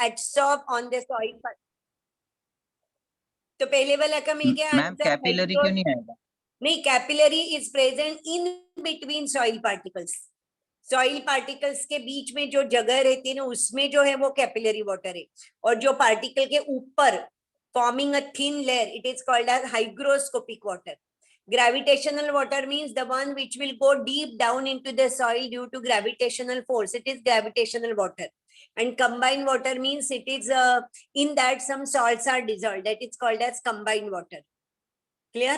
adsorb on the soil. तो पहले वाला का मिल गया मैम कैपिलरी क्यों नहीं आएगा? नहीं, capillary is present in between soil particles. Soil particles के बीच में जो जगह रहती है ना, उसमें जो है वो कैपिलरी वाटर है. और जो पार्टिकल के ऊपर forming a thin layer, it is called as hygroscopic water. Gravitational water means the one which will go deep down into the soil due to gravitational force. It is gravitational water. And combined water means it is in that some salts are dissolved. That is called as combined water. Clear?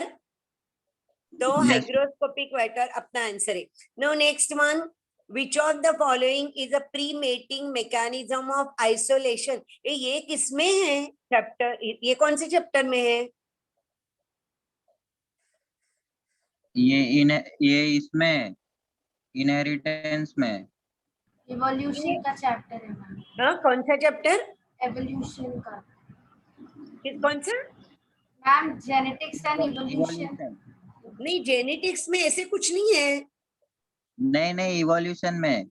So Yes. hygroscopic water अपना answer है. Now next one. Which of the following is a pre-mating mechanism of isolation? ये किसमें है chapter? ये कौन से chapter में है? ये इसमें इनहेरिटेंस में. इवोल्यूशन का चैप्टर है मैम. हाँ, कौन सा चैप्टर? एवोल्यूशन का. कौन सा? Ma'am genetics and evolution. नहीं, जेनेटिक्स में ऐसे कुछ नहीं है. नहीं, इवोल्यूशन में.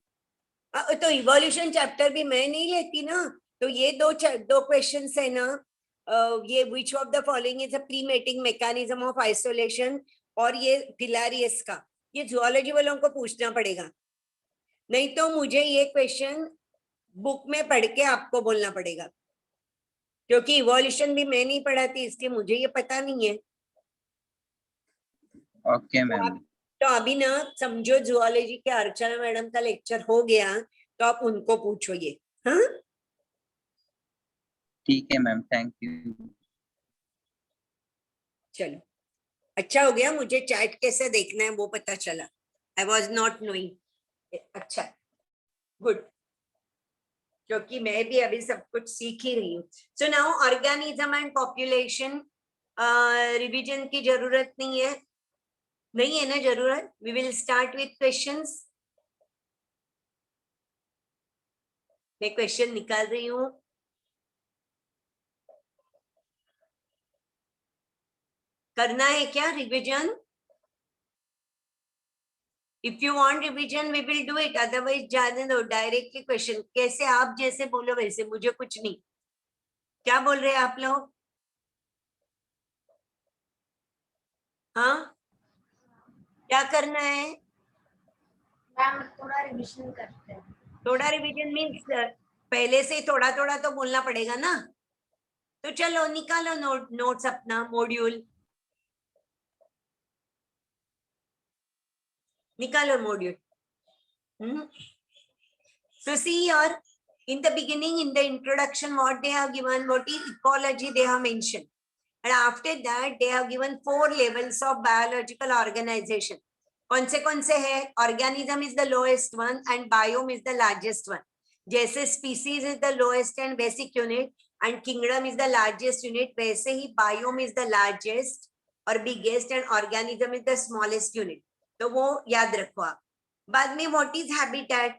तो इवोल्यूशन चैप्टर भी मैं नहीं लेती ना. तो ये दो क्वेश्चंस है ना. ये which of the following is a pre mating mechanism of isolation, और ये फिलारियस का. ये जूलॉजी वालों को पूछना पड़ेगा, नहीं तो मुझे ये क्वेश्चन बुक में पढ़ के आपको बोलना पड़ेगा, क्योंकि इवोल्यूशन भी मैं नहीं पढ़ाती, इसलिए मुझे ये पता नहीं है. Okay ma'am. तो अभी ना समझो, जूलॉजी के अर्चना मैडम का लेक्चर हो गया तो आप उनको पूछो ये. हाँ, ठीक है मैम, थैंक यू. चलो, अच्छा हो गया, मुझे चैट कैसे देखना है वो पता चला. I was not knowing. अच्छा, गुड, क्योंकि मैं भी अभी सब कुछ सीख ही रही हूँ. So now organism and population, revision की जरूरत नहीं है ना जरूरत. We will start with questions. मैं क्वेश्चन निकाल रही हूँ. करना है क्या revision? If you want revision we will do it, otherwise जाने दो डायरेक्टली क्वेश्चन. कैसे आप जैसे बोलो वैसे, मुझे कुछ नहीं. क्या बोल रहे हैं आप लोग? हाँ, क्या करना है? मैम थोड़ा रिवीजन करते हैं. थोड़ा रिवीजन मीन्स पहले से थोड़ा थोड़ा तो बोलना पड़ेगा ना. तो चलो निकालो नोट्स अपना मॉड्यूल निकालो module. So see here, in the beginning, in the introduction, what they have given, what is ecology they have mentioned, and after that they have given 4 levels of biological organization. कौन से है? Organism is the lowest one and biome is the largest one. जैसे species is the lowest and basic unit and kingdom is the largest unit, वैसे ही biome is the largest और biggest and organism is the smallest unit. तो वो याद रखो आप. बाद में what is habitat,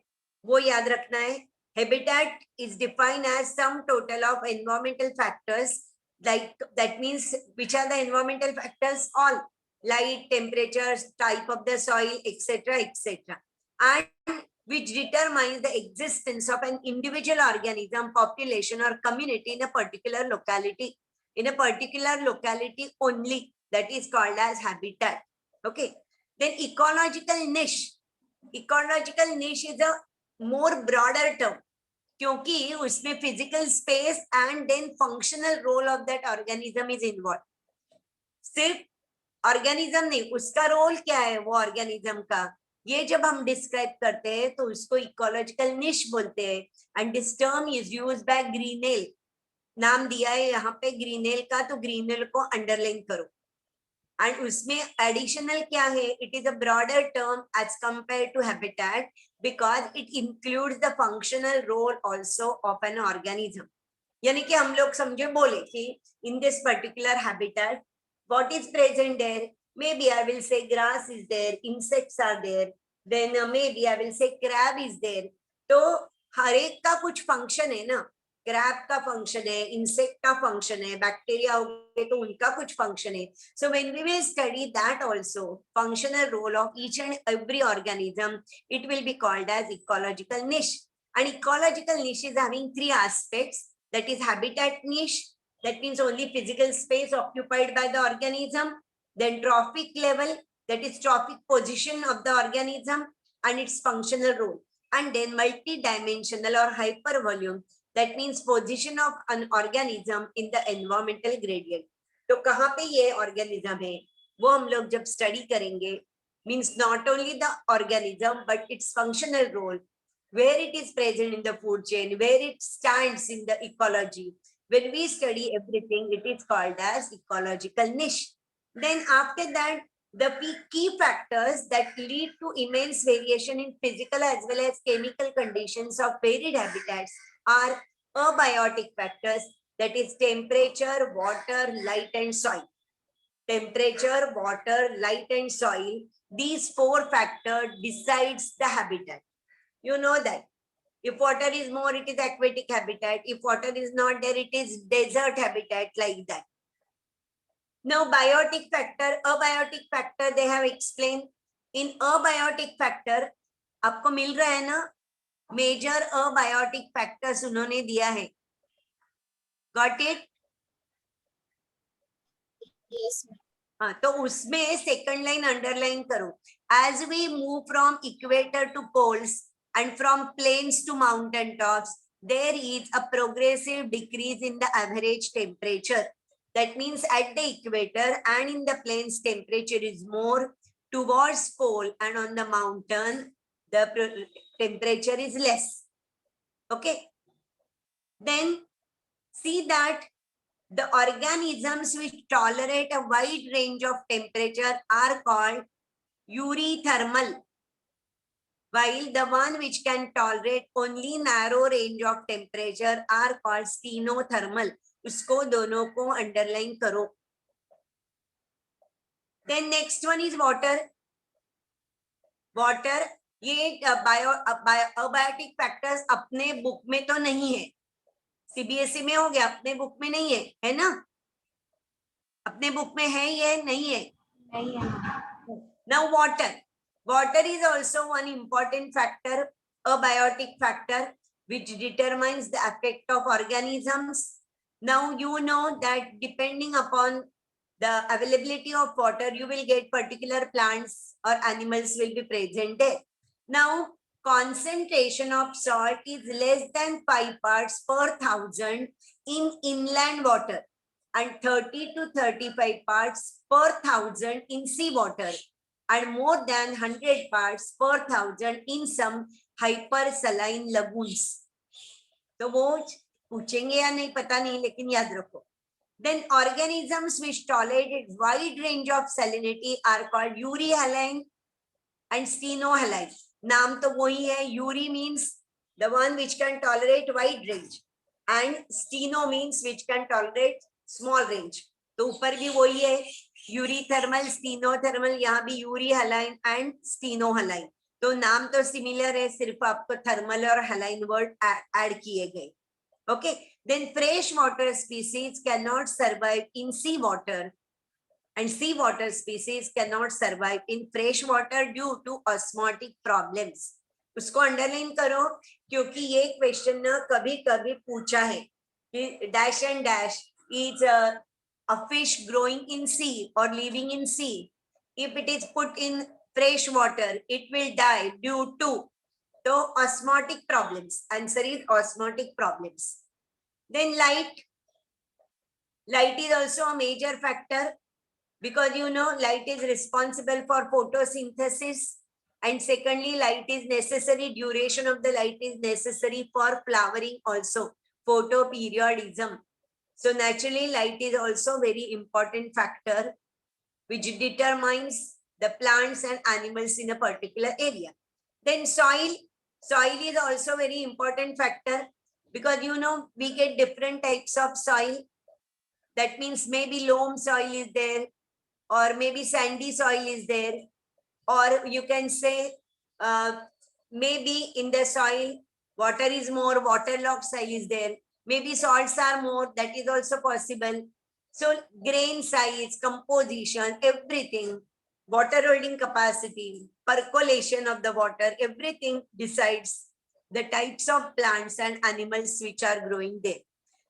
वो याद रखना है. Habitat is defined as sum total of environmental factors, like that means which are the environmental factors? All: light, temperature, type of the soil, etc., and which determines the existence of an individual organism, population, or community in a particular locality. In a particular locality only, that is called as habitat. Okay. Then ecological niche. Ecological niche is a more broader term, क्योंकि उसमें physical space and then functional role of that organism is involved. सिर्फ organism नहीं, उसका role क्या है वो organism का, ये जब हम डिस्क्राइब करते हैं तो उसको इकोलॉजिकल निश बोलते हैं. And this term is used by Grinnell. नाम दिया है यहाँ पे ग्रीनेल का, तो ग्रीनेल को अंडरलाइन करो. एंड उसमें एडिशनल क्या है? It is a broader term as compare to habitat because it includes the functional role also of an organism. यानी कि हम लोग समझे बोले कि in this particular habitat what is present there? Maybe I will say grass is there, insects are there, then maybe I will say crab is there. तो हर एक का कुछ फंक्शन है ना. क्रैब का फंक्शन है, इंसेक्ट का फंक्शन है, बैक्टीरिया हो गए तो उनका कुछ फंक्शन है. So when we will study that also functional role of each and every organism, it will be called as ecological niche. And ecological niche is having three aspects. That is habitat niche. That means only physical space occupied by the organism. Then trophic level, that is trophic position of the organism and its functional role. And then multi-dimensional or hypervolume, that means position of an organism in the environmental gradient. तो कहाँ पे ये organism है वो हम लोग जब study करेंगे, means not only the organism but its functional role, where it is present in the food chain, where it stands in the ecology. When we study everything, it is called as ecological niche. Then after that, the key factors that lead to immense variation in physical as well as chemical conditions of varied habitats are abiotic factors, that is temperature, water, light and soil. Temperature, water, light and soil, these four factors decides the habitat. You know that. If water is more, it is aquatic habitat. If water is not there, it is desert habitat, like that. Now, abiotic factor, they have explained. In abiotic factor, आपको मिल रहा है ना? Major abiotic factors उन्होंने दिया है. Got it? Yes. हाँ, तो उसमें second line underline करो. As we move from equator to poles and from plains to mountain tops, there is a progressive decrease in the average temperature. That means at the equator and in the plains, temperature is more. Towards pole and on the mountain, the temperature is less. Okay. Then see that the organisms which tolerate a wide range of temperature are called eurythermal, while the one which can tolerate only narrow range of temperature are called stenothermal. उसको दोनों को underline करो. Then next one is water. Water, ये abiotic factors अपने book में तो नहीं है. सीबीएसई में हो गया, अपने बुक में नहीं है ना? अपने बुक में है ये नहीं है? नहीं है. Now water is also one important factor, abiotic factor, which determines the effect of organisms. Now you know that depending upon the availability of water, you will get particular plants or animals will be present there. Now concentration of salt is less than 5 parts per thousand in inland water and 30 to 35 parts per thousand in seawater and more than 100 parts per thousand in some hypersaline lagoons. तो वो पूछेंगे या नहीं पता नहीं, लेकिन याद रखो. Then organisms which tolerate wide range of salinity are called euryhaline and stenohaline. नाम तो वही है. Uri means the one which can tolerate wide range and steno means which can tolerate small range. तो ऊपर भी वही है, eurythermal, stenothermal, यहाँ भी euryhaline and stenohaline. तो नाम तो सिमिलर है, सिर्फ आपको थर्मल और haline वर्ड ऐड किए गए. Okay, then freshwater species cannot survive in seawater and seawater species cannot survive in freshwater due to osmotic problems. उसको अंडरलाइन करो क्योंकि ये क्वेश्चन ना कभी कभी पूछा है कि dash and dash is a fish growing in sea or living in sea. If it is put in fresh water, it will die due to osmotic problems. Answer is osmotic problems. Then light is also a major factor because you know light is responsible for photosynthesis, and secondly light is necessary, duration of the light is necessary for flowering also, photoperiodism. So naturally light is also very important factor which determines the plants and animals in a particular area. Then soil is also very important factor because you know we get different types of soil. That means maybe loam soil is there, or maybe sandy soil is there, or you can say maybe in the soil water is more, waterlogged soil is there, maybe salts are more, that is also possible. So grain size, composition, everything, water holding capacity, percolation of the water, everything decides the types of plants and animals which are growing there.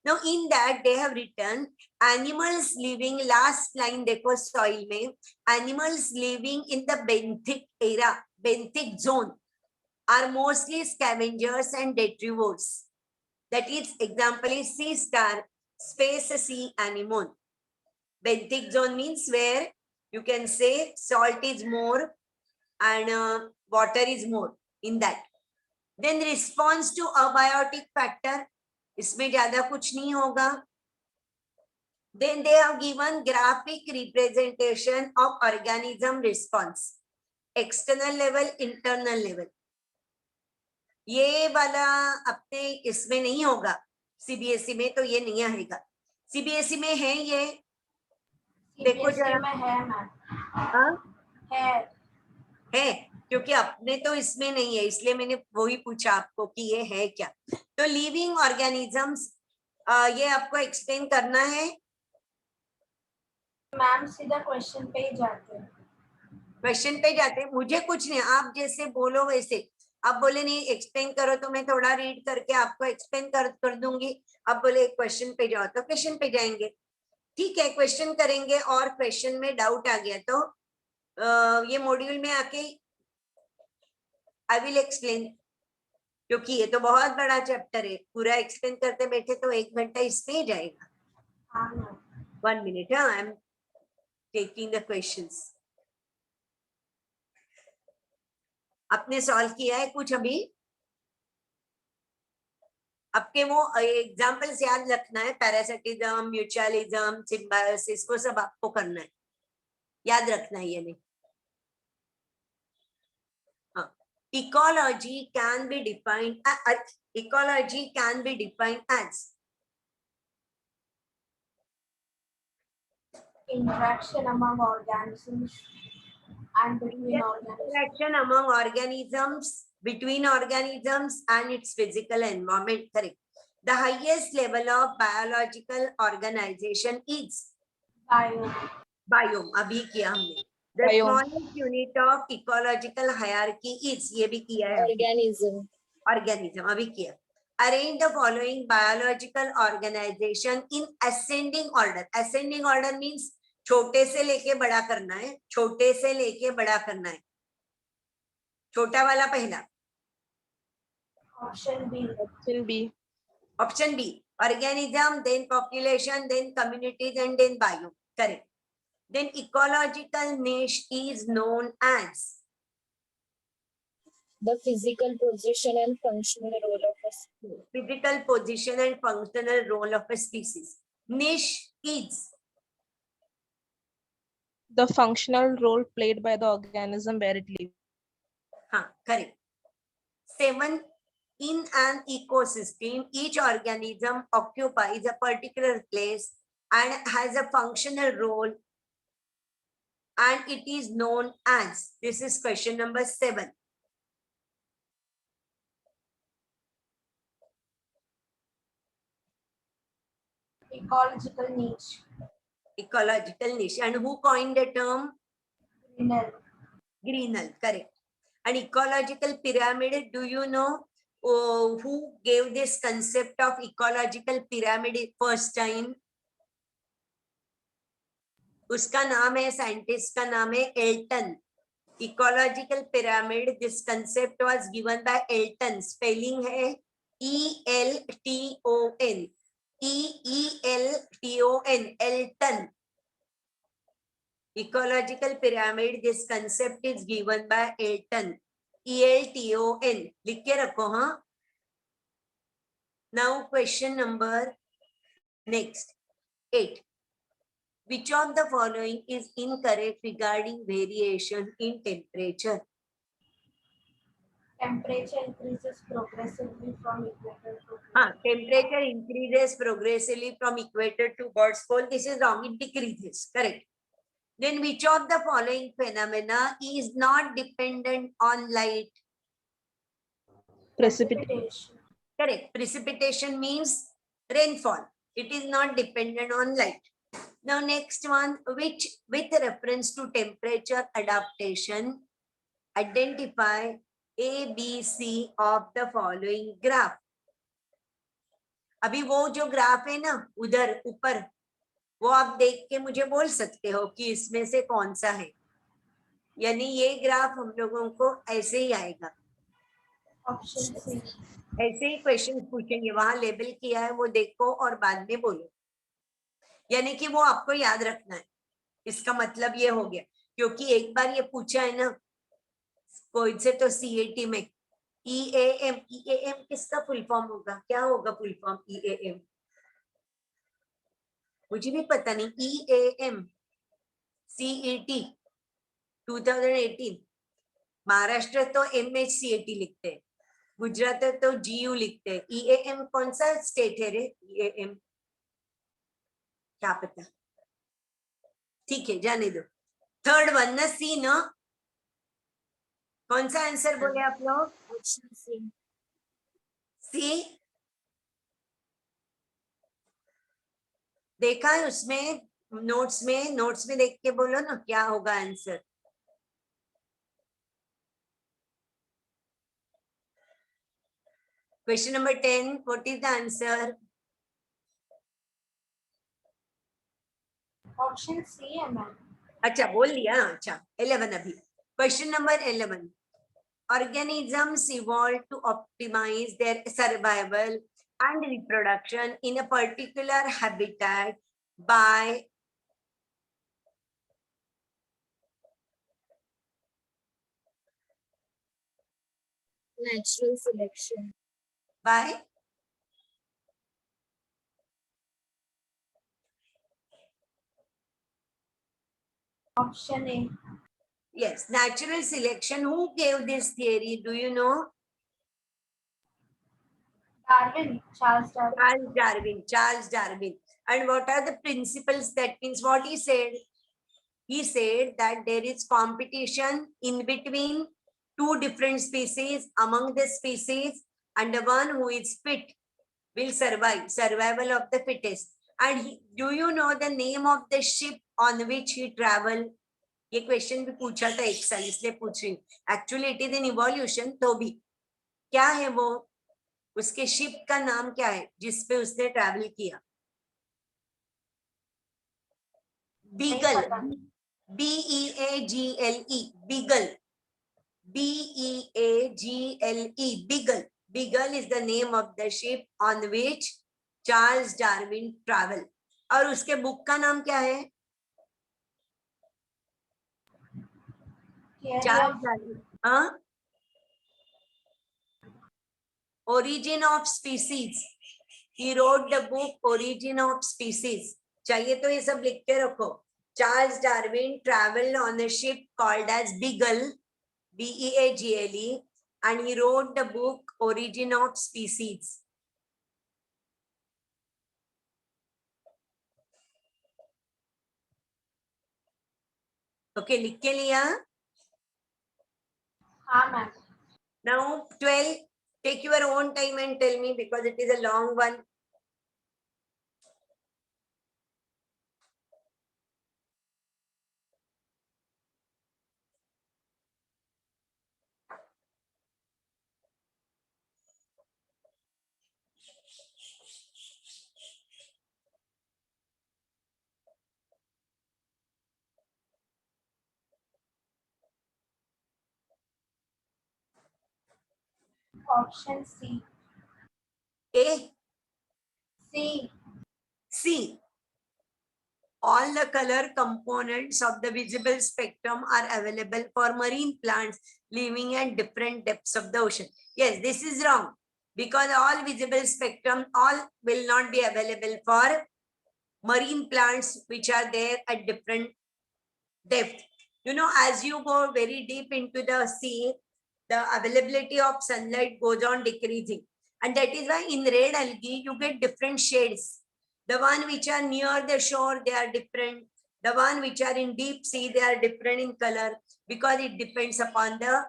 Now in that they have written animals living, last line देखो soil में, animals living in the benthic era, benthic zone are mostly scavengers and detrivores. That is, example is C star, space sea anemone. Benthic zone means where you can say salt is more and water is more in that. Then response to abiotic factor, इसमें ज्यादा कुछ नहीं होगा. Then they have given graphic representation of organism response, external level, internal level. ये वाला अपने इसमें नहीं होगा, सीबीएसई में तो ये नहीं आएगा. सीबीएसई में है ये, देखो जरा. में है मैम. हाँ है. क्योंकि अपने तो इसमें नहीं है, इसलिए मैंने वही पूछा आपको कि ये है क्या. तो लिविंग ऑर्गेनिजम्स, ये आपको एक्सप्लेन करना है. मैम सीधा क्वेश्चन पे ही जाते हैं. क्वेश्चन पे जाते हैं, मुझे कुछ नहीं, आप जैसे बोलो वैसे. आप बोले नहीं एक्सप्लेन करो तो मैं थोड़ा रीड करके आपको एक्सप्लेन कर दूंगी. आप बोले क्वेश्चन पे जाओ तो क्वेश्चन पे जाएंगे. ठीक है, क्वेश्चन करेंगे और क्वेश्चन में डाउट आ गया तो ये मॉड्यूल में आके आई विल एक्सप्लेन, क्योंकि ये तो बहुत बड़ा चैप्टर है. पूरा एक्सप्लेन करते बैठे तो 1 घंटा इसमें ही जाएगा. हाँ ma'am. 1 minute, I am taking the questions. आपने सॉल्व किया है कुछ अभी? आपके वो एग्जाम्पल्स याद रखना है, पैरासिटिज्म, म्यूचुअलिज्म, सिम्बायोसिस, वो सब आपको करना है, याद रखना है ये नहीं. Ecology can be defined as Interaction among organisms and between organisms. interaction among organisms, between organisms and its physical environment. Correct. The highest level of biological organization is biome. अभी किया हमने. The smallest unit of ecological hierarchy is, ये भी किया है. Organism अभी किया. Arrange the following biological organization in ascending order. Ascending order means छोटे से लेके बड़ा करना है, छोटे से लेके बड़ा करना है. छोटा वाला पहला. Option B. Organism, then population, then communities, and then biome. Correct. Then ecological niche is known as the physical position and functional role of a species. Physical position and functional role of a species. Niche is the functional role played by the organism where it lives. Correct. 7. In an ecosystem, each organism occupies a particular place and has a functional role, and it is known as. This is question number 7. Ecological niche. Ecological niche. And who coined the term? Greenell, correct. An ecological pyramid, do you know who gave this concept of ecological pyramid first time? उसका नाम है, scientist का नाम है Elton. Ecological pyramid, this concept was given by Elton. Spelling है ELTON. EELTON, Elton. Ecological pyramid, this concept is given by Elton. ELTON. लिख के रखो हाँ. Now question number next 8. Which of the following is incorrect regarding variation in temperature? Temperature increases progressively from equator to temperature increases progressively from equator to God's pole. This is wrong. It decreases. Correct. Then which of the following phenomena is not dependent on light? Precipitation. Correct. Precipitation means rainfall. It is not dependent on light. Now next one, which with reference to temperature adaptation, identify A, B, C of the following graph. अभी वो जो graph है ना उधर ऊपर, वो आप देख के मुझे बोल सकते हो कि इसमें से कौन सा है. यानी ये ग्राफ हम लोगों को ऐसे ही आएगा, ऑप्शन सी। ऐसे ही क्वेश्चन पूछेंगे, वहां लेबल किया है वो देखो और बाद में बोलो. यानी कि वो आपको याद रखना है. इसका मतलब ये हो गया, क्योंकि एक बार ये पूछा है ना कोई से तो सीएटी में, ईएएम. ईएएम किसका फुल फॉर्म होगा, क्या होगा फुल फॉर्म ईएएम? मुझे भी पता नहीं. EAM CET 2018. महाराष्ट्र तो एमएचसीएटी लिखते हैं, गुजरात तो जीयू लिखते हैं. ईएएम कौन सा स्टेट है रे? ईएएम क्या पता. ठीक है, जाने दो. थर्ड वन ना, सी ना. कौन सा आंसर बोले आप लोग? Option C. सी. देखा है उसमें नोट्स में? नोट्स में देख के बोलो ना क्या होगा answer. Question number 10, what is the answer? Option C है मैम। अच्छा बोल दिया. अच्छा 11 अभी. Question number 11. Organisms evolved to optimize their survival and reproduction in a particular habitat by Natural selection. by option A. yes, natural selection. Who gave this theory? Do you know? Darwin, Charles Darwin. Charles Darwin. Charles Darwin. And what are the principles? That means what he said? He said that there is competition in between two different species, among the species, and the one who is fit will survive. Survival of the fittest. And do you know the name of the ship on which he traveled? ये question भी पूछा था एक साल, इसलिए पूछ रही हूँ. Actually it is an evolution, तो भी क्या है वो, उसके शिप का नाम क्या है जिसपे उसने ट्रैवल किया? Beagle. BEAGLE. Beagle. BEAGLE. Beagle. Beagle is the name of the ship on which Charles Darwin traveled. और उसके बुक का नाम क्या है? Charles Darwin. हाँ, Origin of Species. He wrote the book Origin of Species. चाहिए तो ये सब लिख के रखो. Charles Darwin traveled on a ship called as Beagle, BEAGLE, and he wrote the book Origin of Species. Okay, लिख के लिया. हाँ ma'am. Now 12, take your own time and tell me because it is a long one. Option C. A, C. C. All the color components of the visible spectrum are available for marine plants living at different depths of the ocean. Yes, this is wrong because all visible spectrum, all will not be available for marine plants which are there at different depth. You know, as you go very deep into the sea, the availability of sunlight goes on decreasing. And that is why in red algae, you get different shades. The one which are near the shore, they are different. The one which are in deep sea, they are different in color because it depends upon the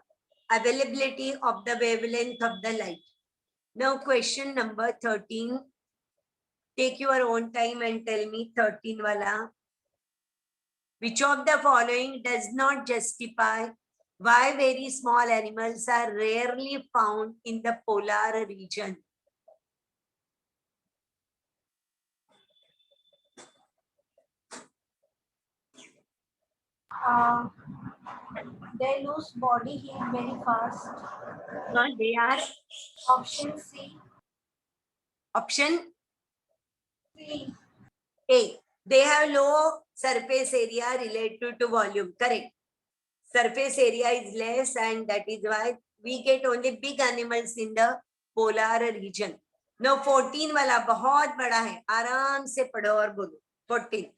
availability of the wavelength of the light. Now question number 13. Take your own time and tell me 13 wala. Which of the following does not justify Why very small animals are rarely found in the polar region? They lose body heat very fast. They are Option C. option C. A. They have low surface area related to volume. Correct. Surface area is less, and that is why we get only big animals in the polar region. Now 14 वाला बहुत बड़ा है, आराम से पढ़ो और बोलो. 14.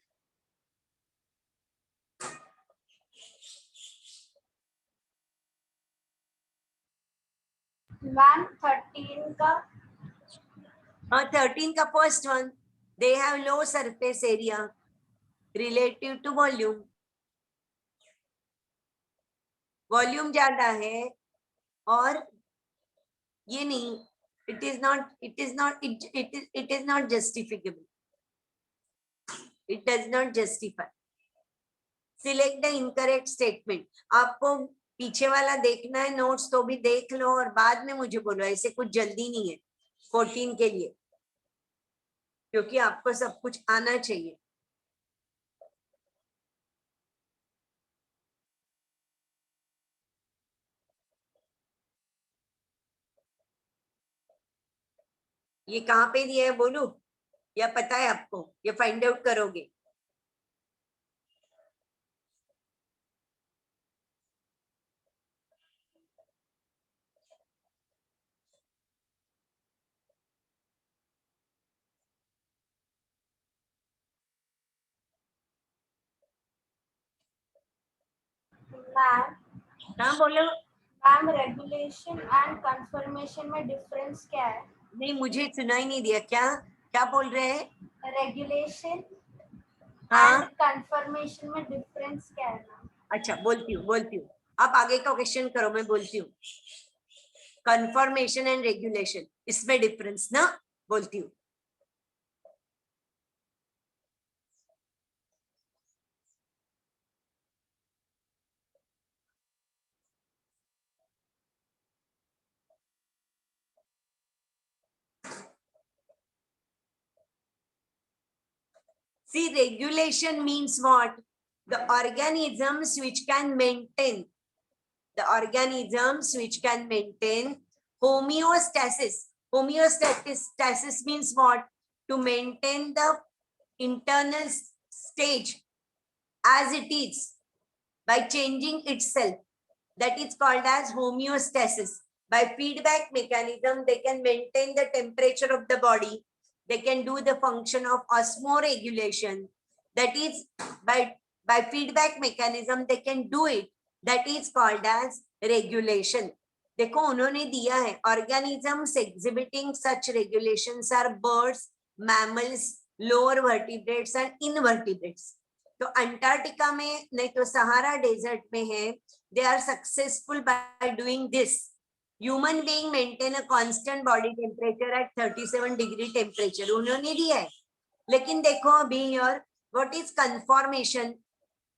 Ma'am 13 का 13 का first one. They have low surface area relative to volume. Volume ज्यादा है और ये नहीं. It is not justifiable. It does not justify. Select the incorrect statement. आपको पीछे वाला देखना है नोट्स तो भी देख लो और बाद में मुझे बोलो, ऐसे कुछ जल्दी नहीं है 14 के लिए, क्योंकि आपको सब कुछ आना चाहिए. ये कहाँ पे दिया है बोलू या पता है आपको, ये फाइंड आउट करोगे? मैम हाँ बोलो. मैम रेगुलेशन एंड कंफर्मेशन में डिफरेंस क्या है? नहीं, मुझे सुनाई नहीं दिया. क्या क्या बोल रहे हैं? रेगुलेशन हाँ एंड कंफर्मेशन में डिफरेंस क्या है मैम? अच्छा, बोलती हूँ. आप आगे का क्वेश्चन करो, मैं बोलती हूँ. कंफर्मेशन एंड रेगुलेशन, इसमें डिफरेंस ना, बोलती हूँ. See, regulation means what? The organisms which can maintain homeostasis. Homeostasis means what? To maintain the internal stage as it is by changing itself. That is called as homeostasis. By feedback mechanism, they can maintain the temperature of the body. They can do the function of osmoregulation. That is, by feedback mechanism, they can do it. That is called as regulation. देखो उन्होंने दिया है, organisms exhibiting such regulations are birds, mammals, lower vertebrates and invertebrates. तो Antarctica में नहीं तो Sahara desert में है, they are successful by doing this. Human being maintain a constant body temperature at 37 degree temperature. उन्होंने दिया है. लेकिन देखो अभी here, what is conformation?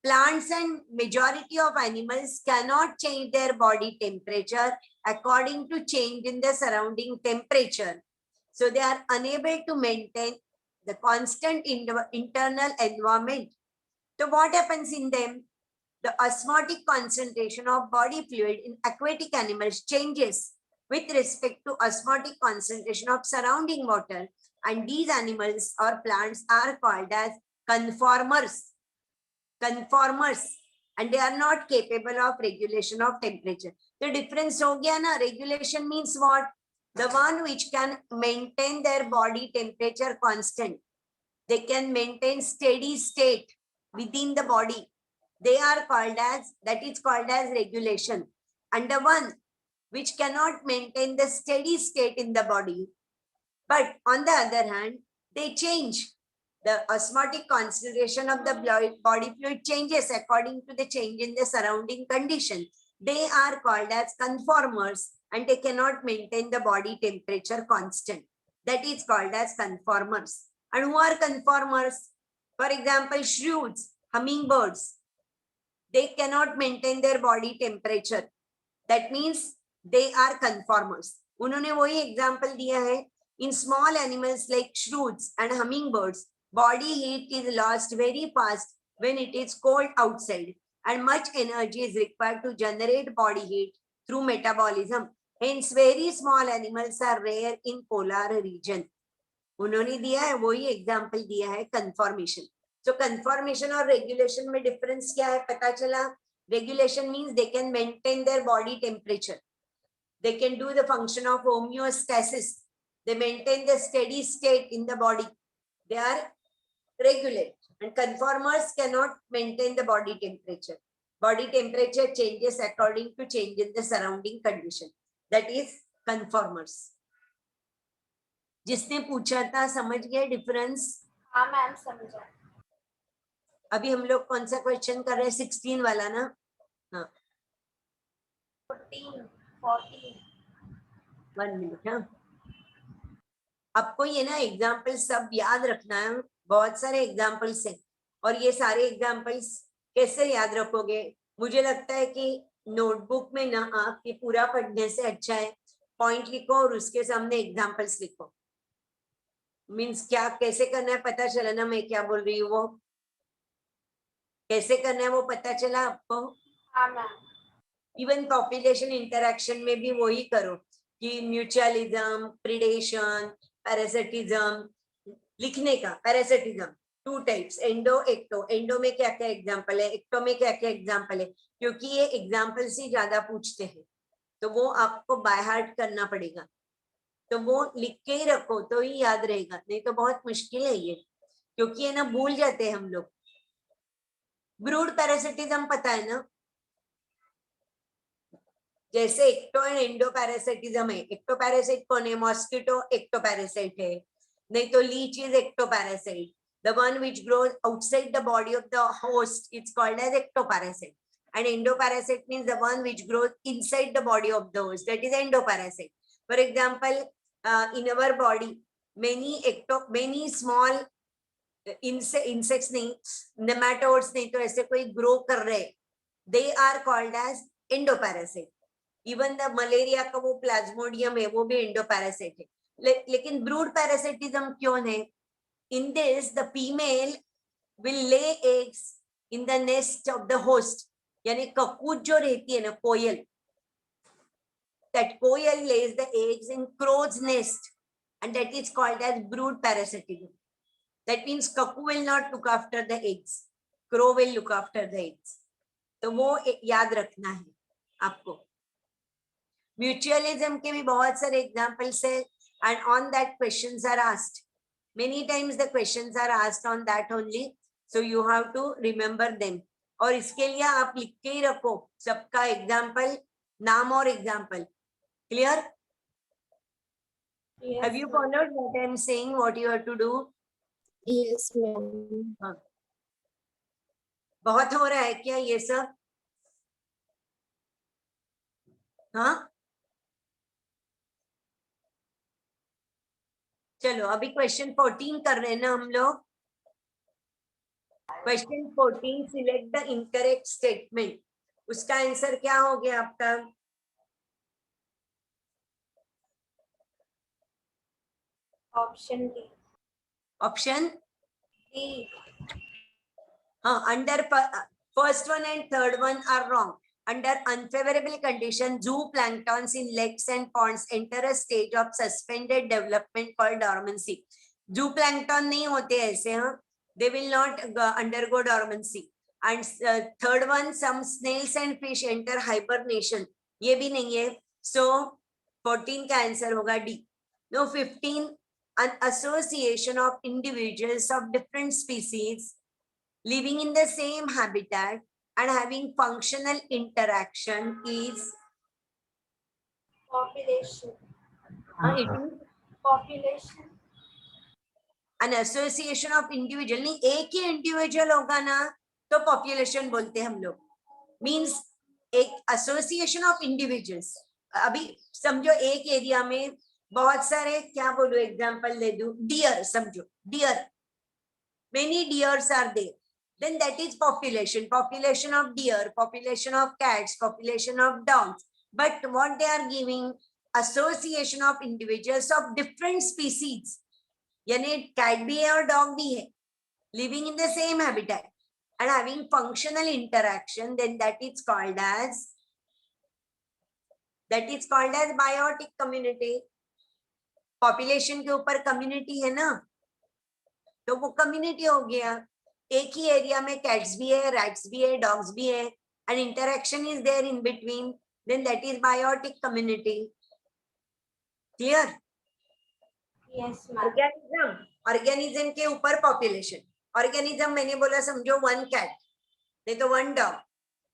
Plants and majority of animals cannot change their body temperature according to change in the surrounding temperature. So they are unable to maintain the constant internal environment. So what happens in them? The osmotic concentration of body fluid in aquatic animals changes with respect to osmotic concentration of surrounding water, and these animals or plants are called as conformers, and they are not capable of regulation of temperature. The difference ho gaya na. Regulation means what? The one which can maintain their body temperature constant. They can maintain steady state within the body. They are called as, that is called as regulation. And the one which cannot maintain the steady state in the body, but on the other hand, they change. The osmotic concentration of the body fluid changes according to the change in the surrounding condition. They are called as conformers, and they cannot maintain the body temperature constant. That is called as conformers. And who are conformers? For example, shrews, hummingbirds. they cannot maintain their body temperature. That means they are conformers. उन्होंने वही example दिया है. In small animals like shrews and hummingbirds, body heat is lost very fast when it is cold outside, and much energy is required to generate body heat through metabolism. Hence, very small animals are rare in polar region. उन्होंने दिया है वही example दिया है conformation. So conformation और regulation में difference क्या है पता चला? Regulation means they can maintain their body temperature. They can do the function of homeostasis. They maintain the steady state in the body. They are regulate. And conformers cannot maintain the body temperature. Body temperature changes according to change in the surrounding condition. That is conformers. जिसने पूछा था समझ गया difference? हाँ ma'am समझा. अभी हम लोग कौन सा क्वेश्चन कर रहे हैं? 16 वाला ना? हाँ 14, 14. 1 मिनट. हाँ आपको ये ना एग्जाम्पल सब याद रखना है. बहुत सारे एग्जाम्पल्स हैं और ये सारे एग्जाम्पल्स कैसे याद रखोगे? मुझे लगता है कि नोटबुक में ना आप ये पूरा पढ़ने से अच्छा है पॉइंट लिखो और उसके सामने एग्जाम्पल्स लिखो. मीन्स क्या कैसे करना है पता चला ना मैं क्या बोल रही हूँ? वो कैसे करना है वो पता चला आपको? हाँ मैम. इवन पॉपुलेशन इंटरेक्शन में भी वही करो कि म्यूचुअलिज्म, प्रिडेशन, पैरासिटिज्म लिखने का. Parasitism 2 types, endo ecto. Endo में क्या क्या एग्जांपल है, एक्टो में क्या क्या एग्जांपल है, क्योंकि ये एग्जांपल से ज्यादा पूछते हैं तो वो आपको बाय हार्ट करना पड़ेगा. तो वो लिख के ही रखो तो ही याद रहेगा, नहीं तो बहुत मुश्किल है ये, क्योंकि है ना भूल जाते हैं हम लोग. ब्रूड पैरासिटिज्म पता है ना? जैसे एक्टो एंड एंडो पैरासिटिज्म है. एक्टो पैरासाइट कौन है? मॉस्किटो एक्टो पैरासाइट है. नहीं तो leech is ecto parasite. The one which grows outside the body of the host, it's called as ectoparasite. And endoparasite means the one which grows inside the body of the host, that is endoparasite. For example, in our body, many small insects नहीं, nematodes नहीं तो ऐसे कोई grow कर रहे, they are called as endoparasite. Even the malaria का वो plasmodium है वो भी endoparasite है. लेकिन brood parasitism क्यों है? In this, the female will lay eggs in the nest of the host. यानी ककूत जो रहती है ना कोयल, that coil lays the eggs in crow's nest, and that is called as brood parasitism. That means cuckoo will not look after the eggs, crow will look after the eggs. तो वो याद रखना है आपको. Mutualism के भी बहुत सारे examples है, and on that questions are asked. Many times the questions are asked on that only, so you have to remember them. और इसके लिए आप लिख के ही रखो सबका एग्जाम्पल, नाम और example. Clear? Yes, Have you ma'am. followed what I am saying? What you have to do? Yes, ma'am. बहुत हो रहा है क्या ये सब? हाँ चलो अभी क्वेश्चन 14 कर रहे हैं ना हम लोग. Question 14, select the incorrect statement. उसका आंसर क्या हो गया आपका? Option D. Option D. हाँ, under first one and third one are wrong. Under unfavorable conditions, zooplanktons in lakes and ponds enter a stage of suspended development called dormancy. Zooplankton नहीं होते ऐसे, हाँ, they will not undergo dormancy. And third one, some snails and fish enter hibernation. ये भी नहीं है. So 14 का answer होगा D. No, 15, an association of individuals of different species living in the same habitat and having functional interaction is Population. it is Population. an association of individual. नहीं, एक ही individual होगा ना तो पॉपुलेशन बोलते हैं हम लोग. मीन्स एक एसोसिएशन ऑफ इंडिविजुअल्स. अभी समझो एक एरिया में बहुत सारे, क्या बोलूं, एग्जांपल दे दूं, डियर समझो. Deer, many deers are there. then that is population. Population of deer, population of cats, population of dogs. But what they are giving, association of individuals of different species. यानी cat भी है और dog भी है, living in the same habitat and having functional interaction, then that is called as biotic community. Population के ऊपर community है ना, तो वो community हो गया. एक ही एरिया में cats भी है, rats भी है, dogs भी है, and interaction is there in between, then that is biotic community. Clear? Yes, ma'am. Organism के ऊपर population. Organism मैंने बोला समझो one cat, नहीं तो one dog.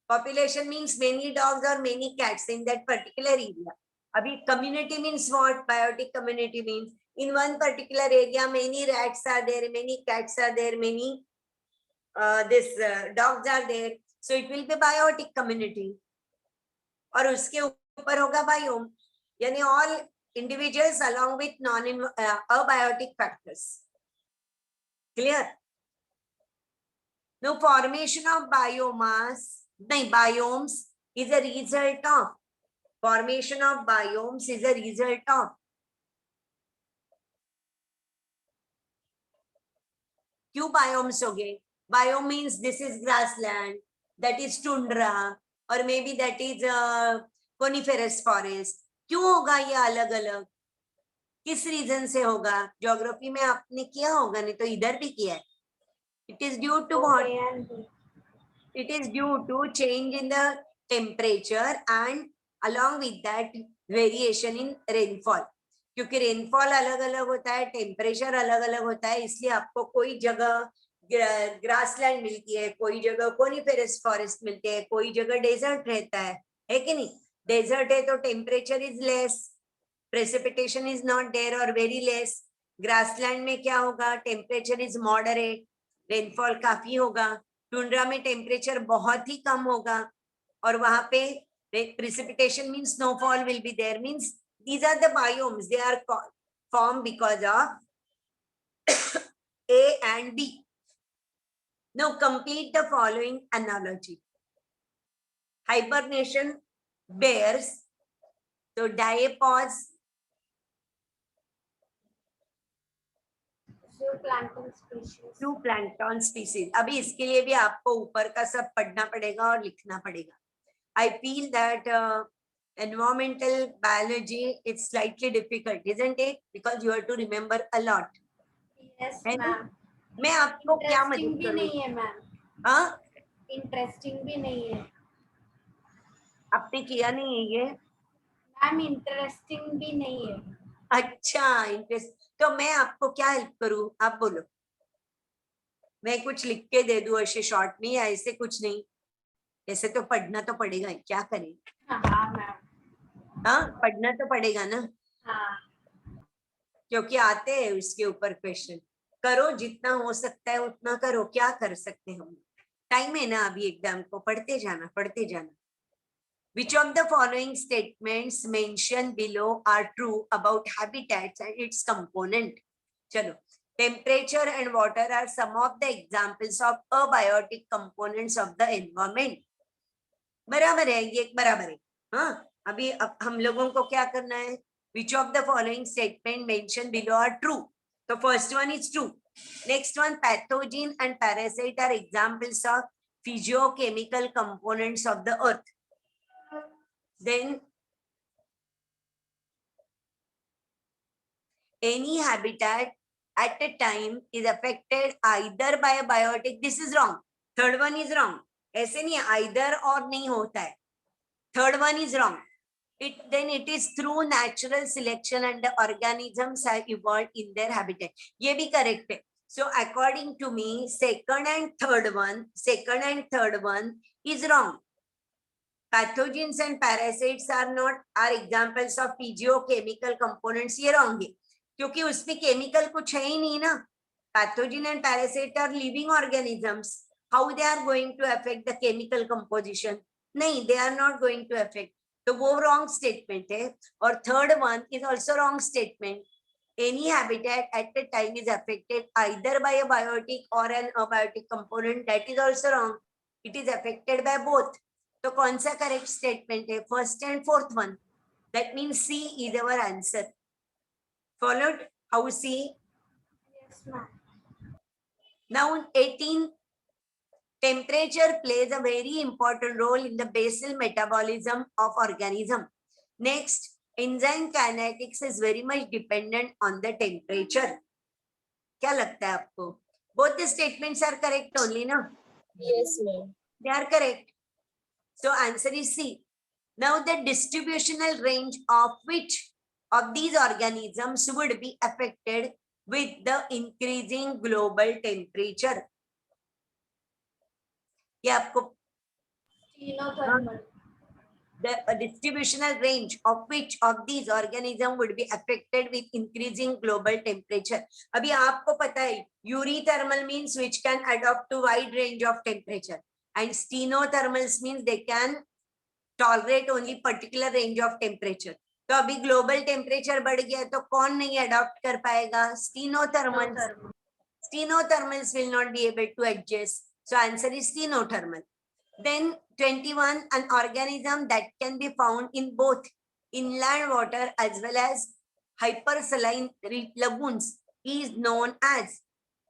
Population means many dogs or many cats in that particular area. Abhi community means what? Biotic community means in one particular area many rats are there, many cats are there, many dogs are there. So it will be biotic community. और उसके ऊपर होगा biome, यानी all individuals along with abiotic factors. Clear? Now formation of biomes is a result of formation of biomes is a result of क्यों biomes हो गए? Biome means this is grassland, that is tundra, or maybe that is coniferous forest. क्यों होगा ये अलग अलग? किस reason से होगा? ज्योग्राफी में आपने किया होगा, नहीं तो इधर भी किया है. It is due to what? A and B. It is due to change in the temperature and along with that variation in rainfall. क्योंकि रेनफॉल अलग अलग होता है, टेम्परेचर अलग अलग होता है, इसलिए आपको कोई जगह ग्रासलैंड मिलती है, कोई जगह कोनिफेरस फॉरेस्ट मिलते हैं, कोई जगह डेजर्ट रहता है कि नहीं? डेजर्ट है तो temperature is less, precipitation is not there और वेरी लेस. ग्रासलैंड में क्या होगा? टेम्परेचर इज मॉडरेट, रेनफॉल काफी होगा. टुंड्रा में टेम्परेचर बहुत ही कम होगा और वहां पे precipitation means snowfall will be there. Means these are the biomes, they are formed because of A and B. Now complete the following analogy. Hibernation bears, so diapause, zooplankton species. अभी इसके लिए भी आपको ऊपर का सब पढ़ना पड़ेगा और लिखना पड़ेगा. I feel that environmental biology is slightly difficult, isn't it? Because you have to remember a lot. Yes, है ना? ma'am. मैं आपको क्या Interesting मदद भी करूँ? नहीं है, ma'am. हाँ, Interesting भी नहीं है. आपने किया नहीं है ये? Ma'am, interesting भी नहीं है. अच्छा, इंटरेस्ट. तो मैं आपको क्या हेल्प करूँ? आप बोलो. मैं कुछ लिख के दे दूँ ऐसे शॉर्ट में, या ऐसे कुछ नहीं? ऐसे तो पढ़ना तो पड़ेगा, क्या करें? हाँ, मैम. हाँ, पढ़ना तो पड़ेगा ना, हाँ. क्योंकि आते हैं उसके ऊपर क्वेश्चन. करो, जितना हो सकता है उतना करो, क्या कर सकते हैं हम? टाइम है ना अभी एग्जाम को, पढ़ते जाना पढ़ते जाना. Which of the following statements mentioned below are true about habitats and its component? चलो, temperature and water are some of the examples of abiotic components of the environment. बराबर है, ये बराबर है. हाँ, अभी अब हम लोगों को क्या करना है? Which of the following statement mentioned below are true? The first one is true. Next one, pathogen and parasite are examples of physiochemical components of the earth. Then any habitat at a time is affected either by a biotic. This is wrong. Third one is wrong. ऐसे नहीं, either और नहीं होता है. Third one is wrong. Then it is through natural selection and the organisms have evolved in their habitat. ये भी correct है. So according to me, second and third one is wrong. Pathogens and parasites are examples of physiochemical components. ये wrong है, क्योंकि उसमें chemical कुछ है ही नहीं ना. Pathogen and parasite are living organisms. How they are going to affect the chemical composition? नहीं, they are not going to affect. तो वो wrong statement है. और third one is also wrong statement. any habitat at a time is affected either by a biotic or an abiotic component, that is also wrong. It is affected by both. तो कौन सा correct statement है? First and fourth one. That means C is our answer. Followed? How C? Yes, ma'am. Now 18. Temperature plays a very important role in the basal metabolism of organism. Next, enzyme kinetics is very much dependent on the temperature. क्या लगता है आपको? Both the statements are correct only, no? Yes, ma'am. They are correct. So answer is C. Now the distributional range of which of these organisms would be affected with the increasing global temperature? ये आपको Xenothermal. the distributional range of which of these organism would be affected with increasing global temperature. अभी आपको पता है eurythermal means which can adapt to wide range of temperature and stenothermals means they can tolerate only particular range of temperature. तो अभी global temperature बढ़ गया तो कौन नहीं adopt कर पाएगा? Stenothermals. Stenothermals will not be able to adjust. So answer is stenothermal. Then 21, an organism that can be found in both inland water as well as hypersaline lagoons is known as.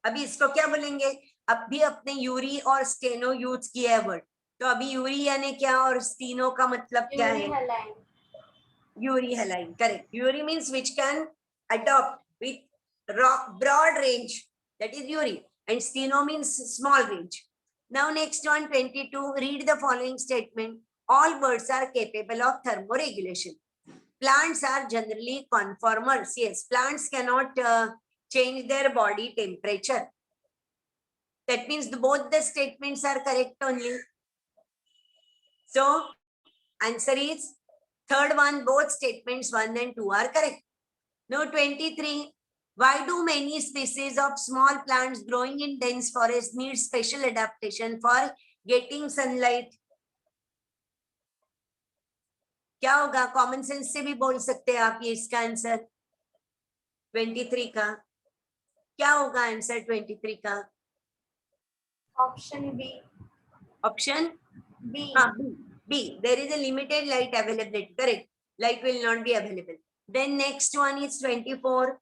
अभी इसको क्या बोलेंगे? अभी अपने Yuri और steno use किया है word, तो अभी यूरी यानी क्या और स्टीनो का मतलब क्या है? Urihalline. Uri haline, correct. Uri means which can adopt with broad range, that is Uri, and steno means small range. Now next one, 22, read the following statement. All birds are capable of thermoregulation. Plants are generally conformers. Yes, plants cannot change their body temperature. That means both the statements are correct only. So answer is third one, both statements 1 and 2 are correct. Now 23, why do many species of small plants growing in dense forest need special adaptation for getting sunlight? क्या होगा? Common sense से भी बोल सकते हैं आप ये इसका आंसर 23 का क्या होगा? आंसर 23 का Option B. Option B. B. There is a limited light availability. Correct. Light will not be available. Then next one is 24.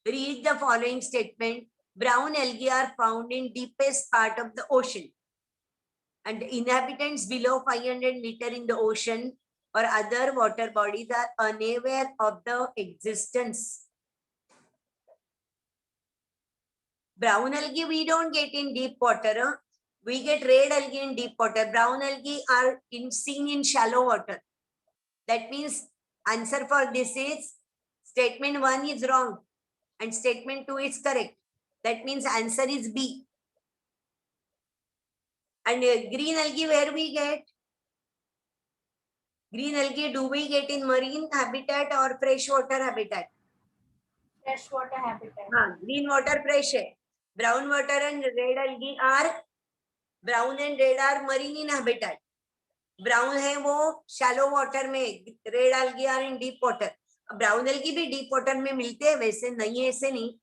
Read the following statement. Brown algae are found in deepest part of the ocean. And inhabitants below 500 meter in the ocean or other water bodies are unaware of the existence. Brown algae we don't get in deep water. Huh? We get red algae in deep water. Brown algae are seen in shallow water. That means answer for this is statement 1 is wrong and statement 2 is correct. That means answer is B. And green algae where we get? Green algae do we get in marine habitat or freshwater habitat? Freshwater habitat. Green water fresh hai. Brown water and red algae are brown and red are marine in habitat. Brown है वो shallow water में, red algae are in deep water. Brown algae भी deep water में मिलते हैं, वैसे नहीं है ऐसे नहीं,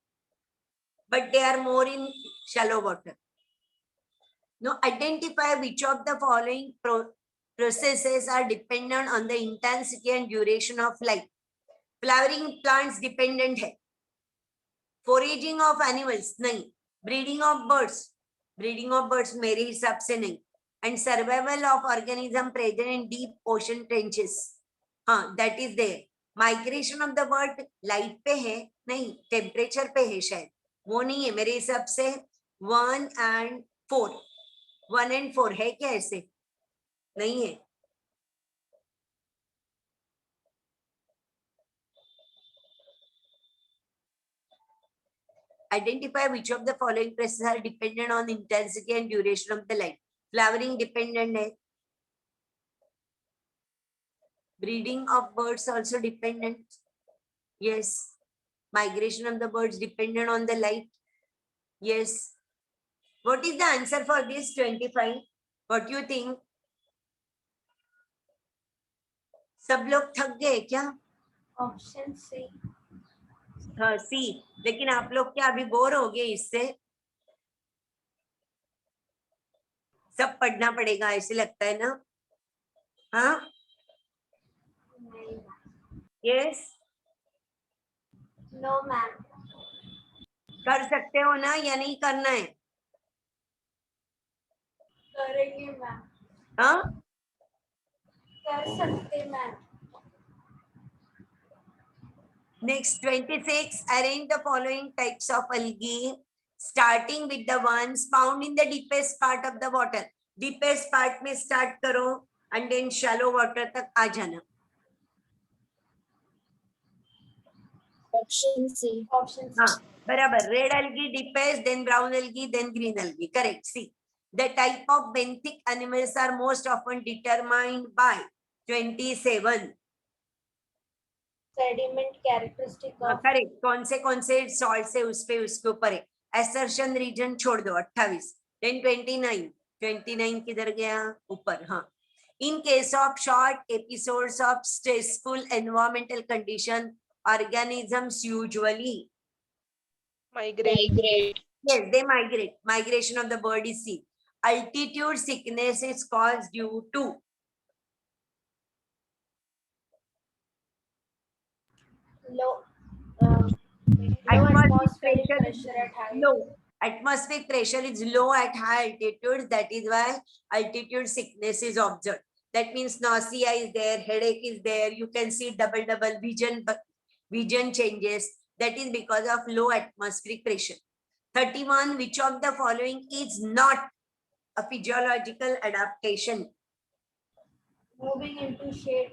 but they are more in shallow water. Now identify which of the following processes are dependent on the intensity and duration of light. Flowering plants dependent है. Foraging of animals नहीं. Breeding of birds मेरे हिसाब से नहीं. And survival of organism present in deep ocean trenches. That is there. Migration of the bird light पे है नहीं, temperature पे है शायद, वो नहीं है मेरे हिसाब से. 1 and 4 है क्या? ऐसे नहीं है. Identify which of the following processes are dependent on intensity and duration of the light. Flowering dependent है. Breeding of birds also dependent. Yes. Migration of the birds dependent on the light. Yes. What is the answer for this 25? What do you think? सब लोग थक गए क्या? Option C. सी, लेकिन आप लोग क्या अभी बोर हो गए इससे? सब पढ़ना पड़ेगा ऐसे लगता है ना? हाँ, यस, नो मैम, कर सकते हो ना या नहीं करना है? करेंगे मैम, हाँ, कर सकते ma'am. next 26, arrange the following types of algae starting with the ones found in the deepest part of the water. deepest part में start करो and then shallow water तक आ जाना. Option C. Option C. हाँ, बराबर. Red algae deepest, then brown algae, then green algae. Correct. See, the type of benthic animals are most often determined by 27. Sediment characteristic of correct. कौन से salt से उस पे उसके ऊपर है. एसर्शन रीजन छोड़ दो 28. देन 29 किधर गया? ऊपर. हाँ. In case of short episodes of stressful environmental condition organisms usually Migrate. yes they migrate. Migration of the bird is seen. Altitude sickness is caused due to low, low atmospheric pressure at high. low. Atmospheric pressure is low at high altitudes. That is why altitude sickness is observed. That means nausea is there, headache is there. You can see double vision changes. That is because of low atmospheric pressure. 31. Which of the following is not a physiological adaptation? Moving into shade.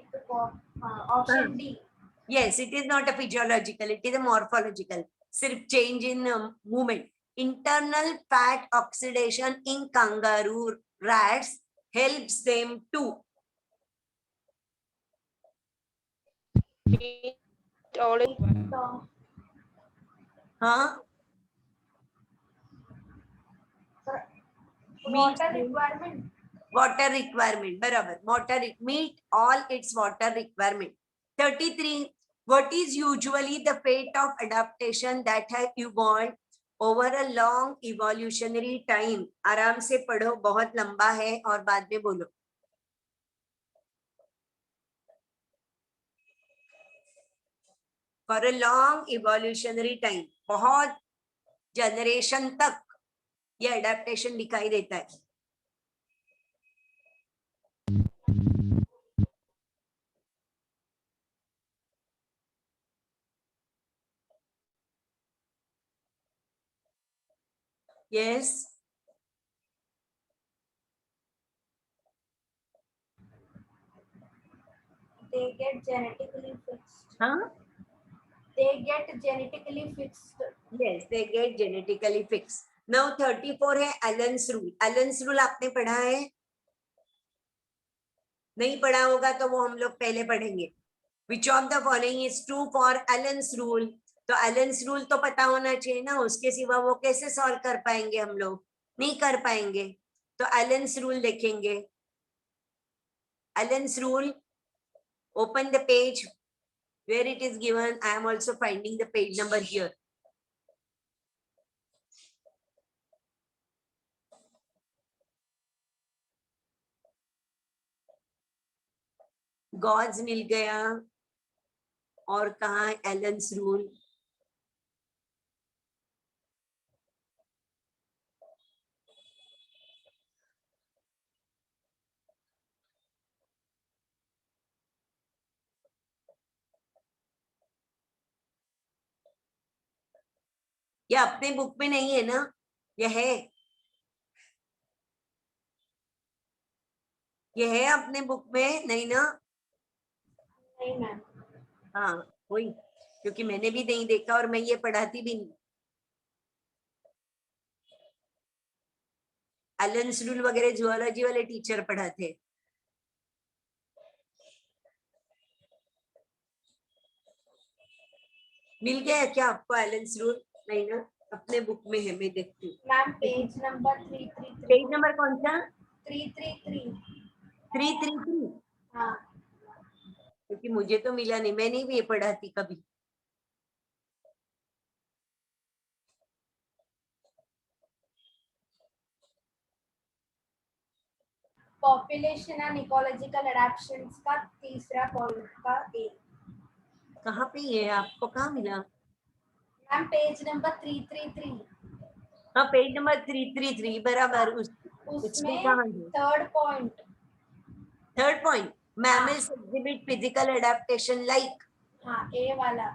Option D. Yes, it is not a physiological, it is a morphological. सिर्फ change in movement. Internal fat oxidation in kangaroo rats helps them to All Water requirement. water requirement. बराबर. Meet all its water requirement. 33. What is usually the fate of adaptation that have evolved over a long evolutionary time? आराम से पढ़ो, बहुत लंबा है और बाद में बोलो. For a long evolutionary time, बहुत जनरेशन तक ये एडेप्टेशन दिखाई देता है. Yes. They get genetically fixed. Huh? They get genetically fixed. Yes, they get genetically fixed. Now 34 है Allen's rule. Allen's rule आपने पढ़ा है? नहीं पढ़ा होगा तो वो हम लोग पहले पढ़ेंगे. Which of the following is true for Allen's rule? तो Allen's rule तो पता होना चाहिए ना, उसके सिवा वो कैसे सॉल्व कर पाएंगे हम लोग? नहीं कर पाएंगे. तो Allen's rule देखेंगे. Allen's rule, open the page where it is given. I am also finding the page number here. Gods मिल गया. और कहाँ है एलन्स रूल? ये अपने बुक में नहीं है ना? ये है, ये है अपने बुक में नहीं ना? नहीं मैम. हाँ वही, क्योंकि मैंने भी नहीं देखा और मैं ये पढ़ाती भी नहीं. एलन्स रूल वगैरह जूलॉजी वाले टीचर पढ़ाते. मिल गया क्या आपको एलन्स रूल? नहीं ना, अपने बुक में है, मैं देखती हूँ. Ma'am page number 333. Page number कौन सा? 333. 333. हाँ. क्योंकि मुझे तो मिला नहीं, मैंने भी ये पढ़ाती कभी. पॉपुलेशन एंड इकोलॉजिकल अडेप्शंस का तीसरा पॉइंट का ए। कहाँ पे ये आपको कहाँ मिला? मैम पेज नंबर 333 हाँ, पेज नंबर 333 बराबर। उसमें उसमें कहाँ है? Third point. Third point, mammals exhibit physical adaptation like हाँ ए वाला।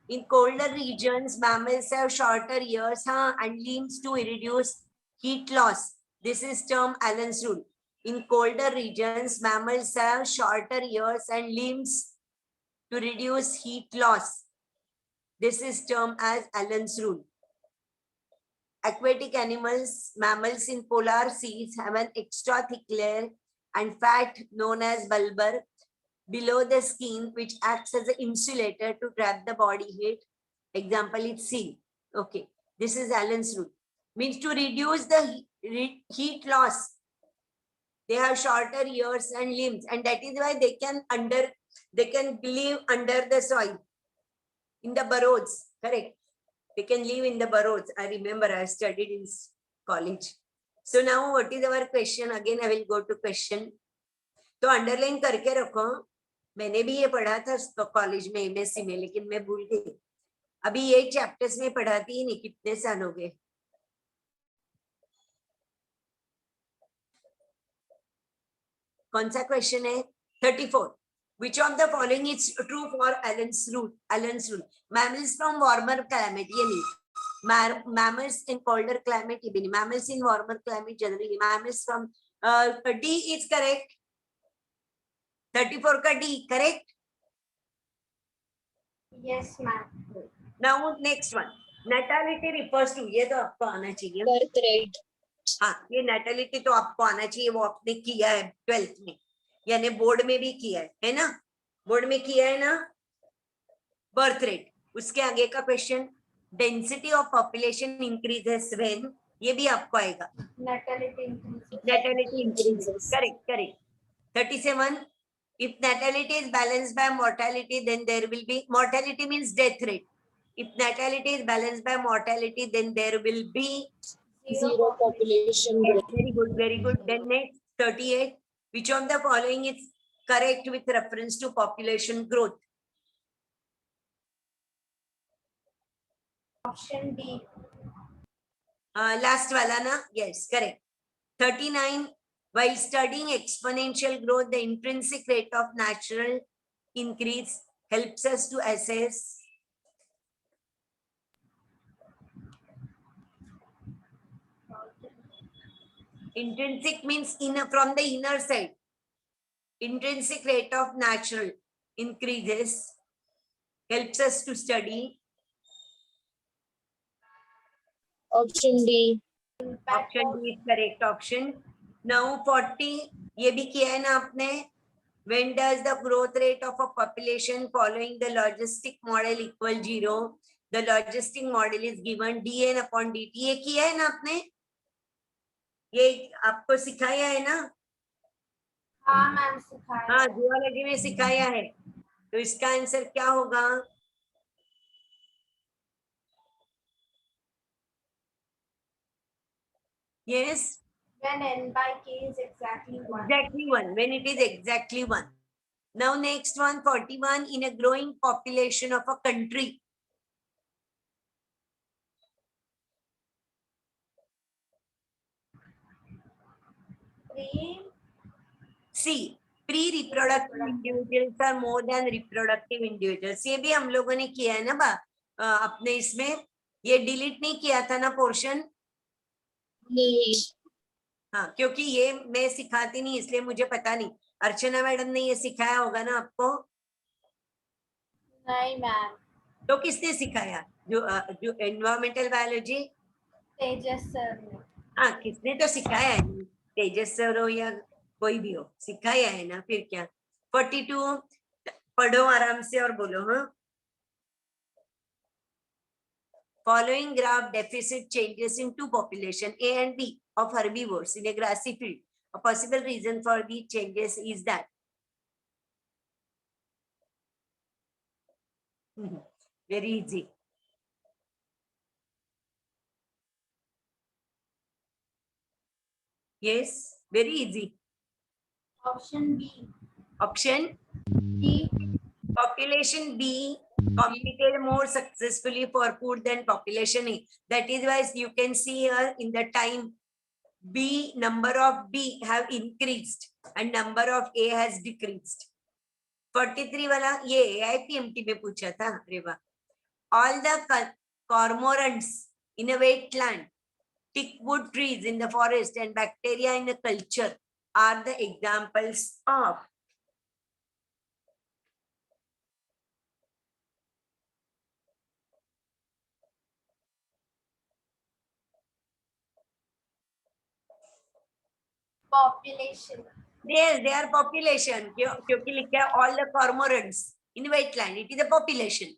in colder regions mammals have shorter ears and limbs to reduce heat loss. This is termed Allen's rule. In colder regions mammals have shorter ears and limbs to reduce heat loss. This is termed as Allen's rule. Aquatic animals, mammals in polar seas have an extra thick layer and fat known as bulbar below the skin, which acts as an insulator to trap the body heat. Example is seal. Okay, this is Allen's rule. Means to reduce the heat loss, they have shorter ears and limbs, and that is why they can live under the soil in the burrows. Correct. They can live in the burrows. I remember I studied in college. So now what is our question? Again, I will go to question. तो underline करके रखो, मैंने भी ये पढ़ा था college में MSc में, लेकिन मैं भूल गई। अभी ये चैप्टर्स में पढ़ाती ही नहीं, कितने साल हो गए। कौन सा क्वेश्चन है? 34. Which of the following is true for Allen's rule? Allen's rule. Mammals from warmer climate. ये नहीं. Mammals in colder climate. ये भी नहीं. Mammals in warmer climate generally. Mammals from D is correct. 34 का D correct. Yes ma'am. Now next one. Natality refers to, ये तो आपको आना चाहिए। birth rate, हाँ, ये natality तो आपको आना चाहिए, वो आपने किया है 12th में, यानी बोर्ड में भी किया है ना? बोर्ड में किया है ना? Birth rate. उसके आगे का question, density of population increases when, ये भी आपको आएगा। Natality increases. Natality increases. Correct, correct. 37. If natality is balanced by mortality, then there will be, mortality means death rate. If natality is balanced by mortality, then there will be zero population yes, growth. very good, very good. Then next 38. Which of the following is correct with reference to population growth? Option D. Last wala na? Yes, correct. 39. While studying exponential growth, the intrinsic rate of natural increase helps us to assess intrinsic means inner, from the inner side. Intrinsic rate of natural increases helps us to study. Option D, Option D is correct option. Now 40, ये भी किया है ना आपने? When does the growth rate of a population following the logistic model equal 0? The logistic model is given dn upon dt. ये किया है ना आपने? ये आपको सिखाया है ना? हाँ मैम सिखाया। हाँ, जियोलॉजी में सिखाया है। तो इसका आंसर क्या होगा? Yes. When n by k is exactly 1. Exactly 1. When it is exactly 1. Now next one, 41. In a growing population of a country. See, pre-reproductive individuals are more than reproductive individuals. ये भी हम लोगों ने किया है ना अपने इसमें, ये डिलीट नहीं किया था ना पोर्शन? नहीं, हाँ, क्योंकि ये मैं सिखाती नहीं, इसलिए मुझे पता नहीं। अर्चना मैडम ने ये सिखाया होगा ना आपको? नहीं मैम। तो किसने सिखाया? जो एनवायरमेंटल बायोलॉजी? तेजस सर ने। हाँ, किसने तो सिखाया है, तेजस सर हो या कोई भी हो, सिखाया है ना, फिर क्या। 42, पढ़ो आराम से और बोलो। हाँ, following graph deficit changes in two population A and B of herbivores in a grassy field. A possible reason for the changes is that very easy. Yes, very easy. Option B. Option B. population B competed more successfully for food than population A. That is why you can see here in the time B, number of B have increased and number of A has decreased. 43 वाला ये AIPMT में पूछा था. अरे वाह. All the cormorants in a wetland, thick wood trees in the forest and bacteria in the culture are the examples of. Population. Yes, they are population. क्योंकि लिखा है all the cormorants in wetland. It is a population.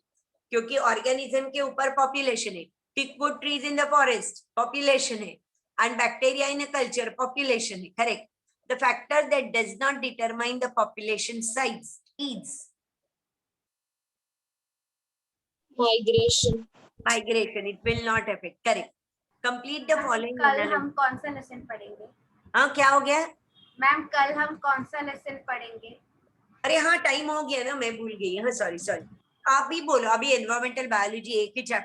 क्योंकि organism के ऊपर population है. Thick wood trees in the forest, population है. And bacteria in a culture, population है. Correct. The factor that does not determine the population size is Migration. migration. It will not affect. Correct. Complete the following. कल analysis. हम कौन सा lesson पढ़ेंगे? हाँ क्या हो गया? मैम कल हम कौन सा लेसन पढ़ेंगे? अरे हाँ टाइम हो गया ना, मैं भूल गई. हाँ सॉरी. आप भी बोलो. अभी एनवायरमेंटल बायोलॉजी एक ही चैप्टर